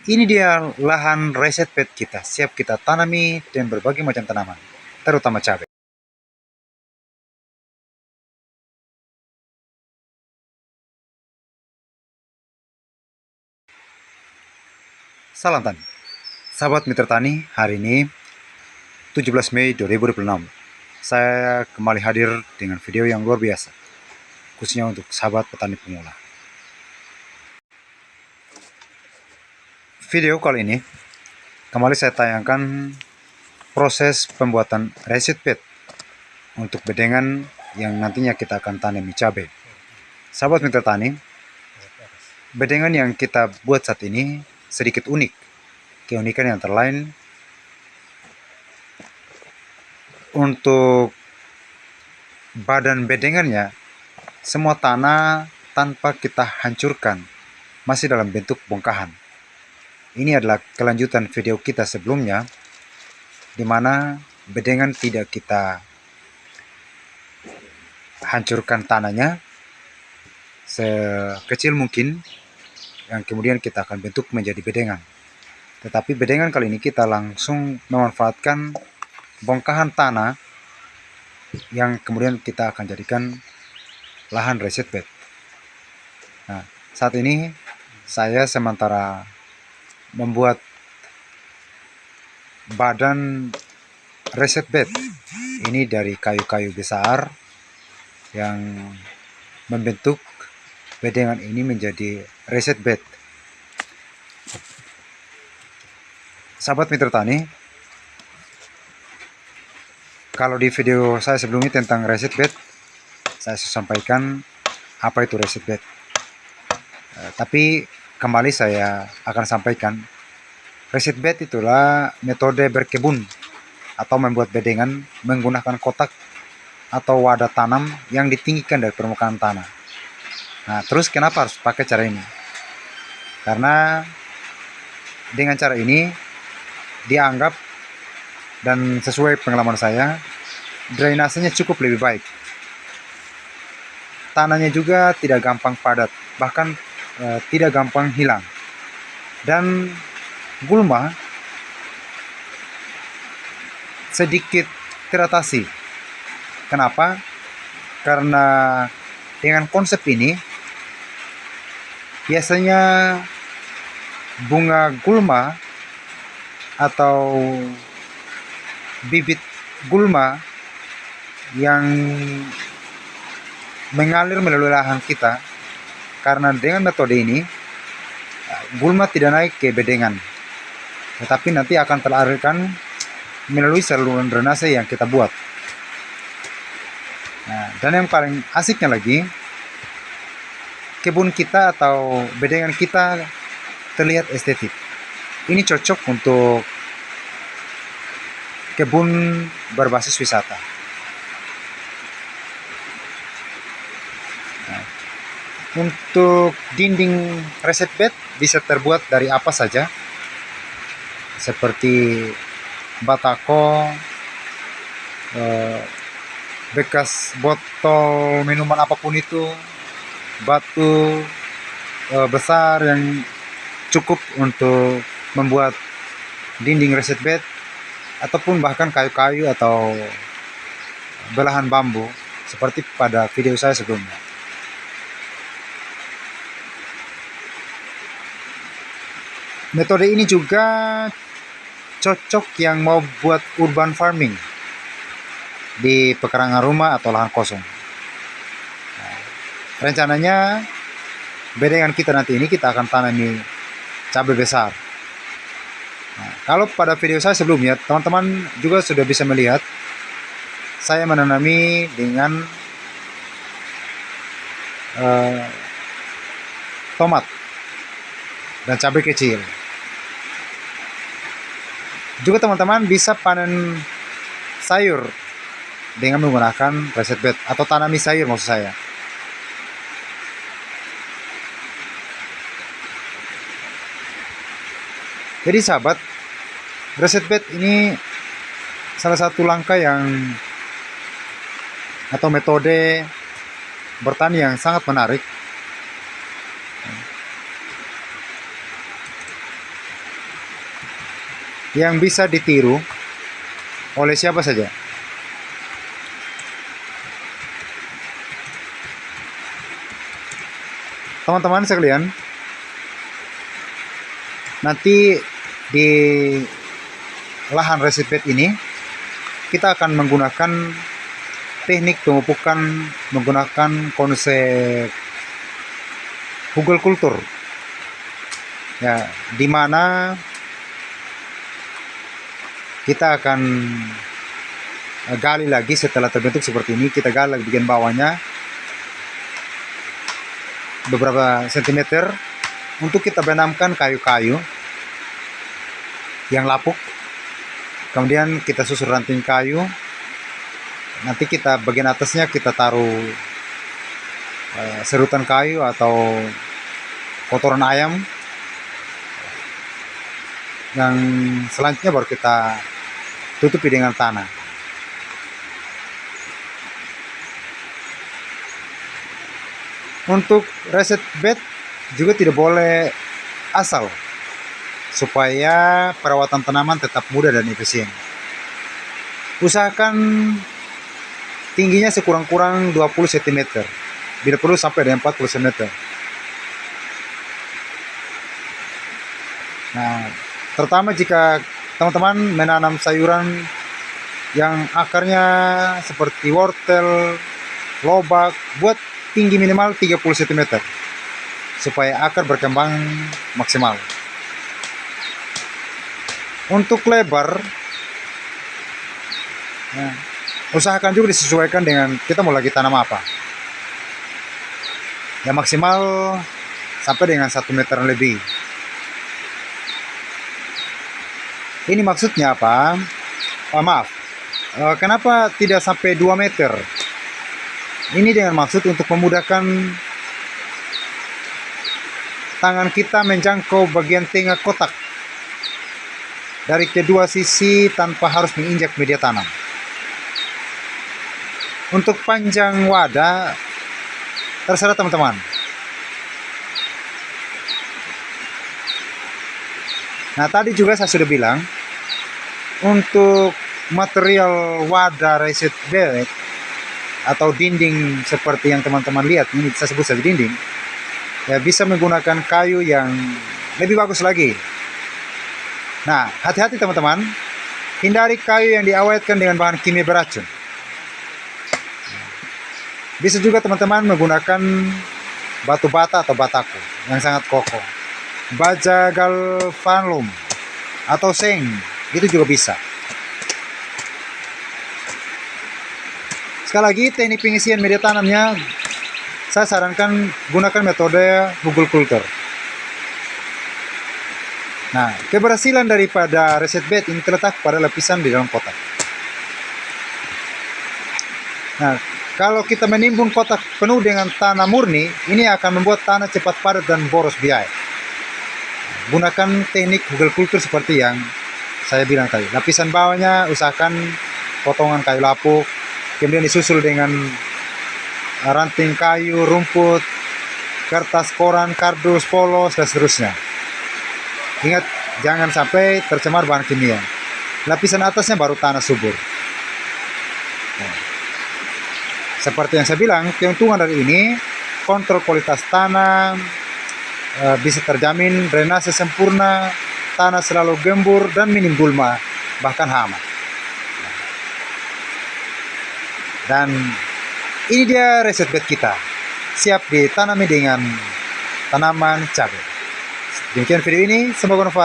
Ini dia lahan reset bed kita, siap kita tanami dan berbagai macam tanaman, terutama cabai. Salam tani, sahabat mitra tani. Hari ini 17 Mei 2026, saya kembali hadir dengan video yang luar biasa, khususnya untuk sahabat petani pemula. Video kali ini kembali saya tayangkan proses pembuatan reset bed untuk bedengan yang nantinya kita akan tanami cabai. Sahabat mitra tani, bedengan yang kita buat saat ini sedikit unik. Keunikan yang terlain, untuk badan bedengannya semua tanah tanpa kita hancurkan, masih dalam bentuk bongkahan. Ini adalah kelanjutan video kita sebelumnya, di mana bedengan tidak kita hancurkan tanahnya sekecil mungkin, yang kemudian kita akan bentuk menjadi bedengan. Tetapi bedengan kali ini kita langsung memanfaatkan bongkahan tanah yang kemudian kita akan jadikan lahan reset bed. Nah, saat ini saya sementara membuat badan reset bed ini dari kayu-kayu besar yang membentuk bedengan ini menjadi reset bed. Sahabat mitra tani, kalau di video saya sebelumnya tentang reset bed, saya sampaikan apa itu reset bed. Tapi kembali saya akan sampaikan, reset bed itulah metode berkebun atau membuat bedengan menggunakan kotak atau wadah tanam yang ditinggikan dari permukaan tanah. Nah, terus kenapa harus pakai cara ini? Karena dengan cara ini dianggap, dan sesuai pengalaman saya, drainasenya cukup lebih baik. Tanahnya juga tidak gampang padat, bahkan tidak gampang hilang. Dan gulma sedikit teratasi. Kenapa? Karena dengan konsep ini biasanya bunga gulma atau bibit gulma yang mengalir melalui lahan kita, karena dengan metode ini gulma tidak naik ke bedengan, tetapi nanti akan teralirkan melalui saluran drainase yang kita buat. Nah, dan yang paling asiknya lagi, kebun kita atau bedengan kita terlihat estetik. Ini cocok untuk kebun berbasis wisata. Nah, untuk dinding reset bed bisa terbuat dari apa saja, seperti batako, bekas botol minuman apapun itu, batu besar yang cukup untuk membuat dinding reset bed, ataupun bahkan kayu-kayu atau belahan bambu seperti pada video saya sebelumnya. Metode ini juga cocok yang mau buat urban farming di pekarangan rumah atau lahan kosong. Nah, rencananya bedengan kita nanti ini kita akan tanami cabai besar. Nah, kalau pada video saya sebelumnya, teman-teman juga sudah bisa melihat saya menanami dengan tomat dan cabai kecil. Juga teman-teman bisa panen sayur dengan menggunakan reset bed atau tanami sayur maksud saya. Jadi sahabat, reset bed ini salah satu langkah atau metode bertani yang sangat menarik. yang bisa ditiru oleh siapa saja. Teman-teman sekalian, nanti di lahan resid bed ini kita akan menggunakan teknik pemupukan menggunakan konsep hugelkultur, ya, di mana kita akan gali lagi setelah terbentuk seperti ini. Kita gali lagi bagian bawahnya beberapa sentimeter untuk kita benamkan kayu-kayu yang lapuk. Kemudian kita susun ranting kayu. Nanti kita bagian atasnya kita taruh serutan kayu atau kotoran ayam. Yang selanjutnya baru kita tutupi dengan tanah. Untuk reset bed juga tidak boleh asal, supaya perawatan tanaman tetap mudah dan efisien. Usahakan tingginya sekurang-kurang 20 cm, bila perlu sampai dengan 40 cm. Nah, terutama jika teman-teman menanam sayuran yang akarnya seperti wortel, lobak, buat tinggi minimal 30 cm supaya akar berkembang maksimal. Untuk lebar, usahakan juga disesuaikan dengan kita mau lagi tanam apa. Ya, maksimal sampai dengan 1 meter lebih. Ini maksudnya apa? Kenapa tidak sampai 2 meter? Ini dengan maksud untuk memudahkan tangan kita menjangkau bagian tengah kotak dari kedua sisi tanpa harus menginjak media tanam. Untuk panjang wadah terserah teman-teman. Nah, tadi juga saya sudah bilang, untuk material wadah reset bed atau dinding seperti yang teman-teman lihat ini, saya sebut saja dinding, ya, bisa menggunakan kayu yang lebih bagus lagi. Nah, hati-hati teman-teman, hindari kayu yang diawetkan dengan bahan kimia beracun. Bisa juga teman-teman menggunakan batu bata atau bataku yang sangat kokoh, baja galvanum atau seng, itu juga bisa. Sekali lagi, teknik pengisian media tanamnya saya sarankan gunakan metode hugelkultur. Nah, keberhasilan daripada reset bed ini terletak pada lapisan di dalam kotak. Nah, kalau kita menimbun kotak penuh dengan tanah murni, ini akan membuat tanah cepat padat dan boros biaya. Gunakan teknik hugelkultur seperti yang saya bilang tadi. Lapisan bawahnya usahakan potongan kayu lapuk, kemudian disusul dengan ranting kayu, rumput, kertas koran, kardus, polos, dan seterusnya. Ingat, jangan sampai tercemar bahan kimia. Lapisan atasnya baru tanah subur. Nah, seperti yang saya bilang, keuntungan dari ini, kontrol kualitas tanah, bisa terjamin, drainase sempurna, tanah selalu gembur, dan minim gulma, bahkan hama. Dan ini dia reset bed kita, siap ditanami dengan tanaman cabai. Demikian video ini, semoga bermanfaat.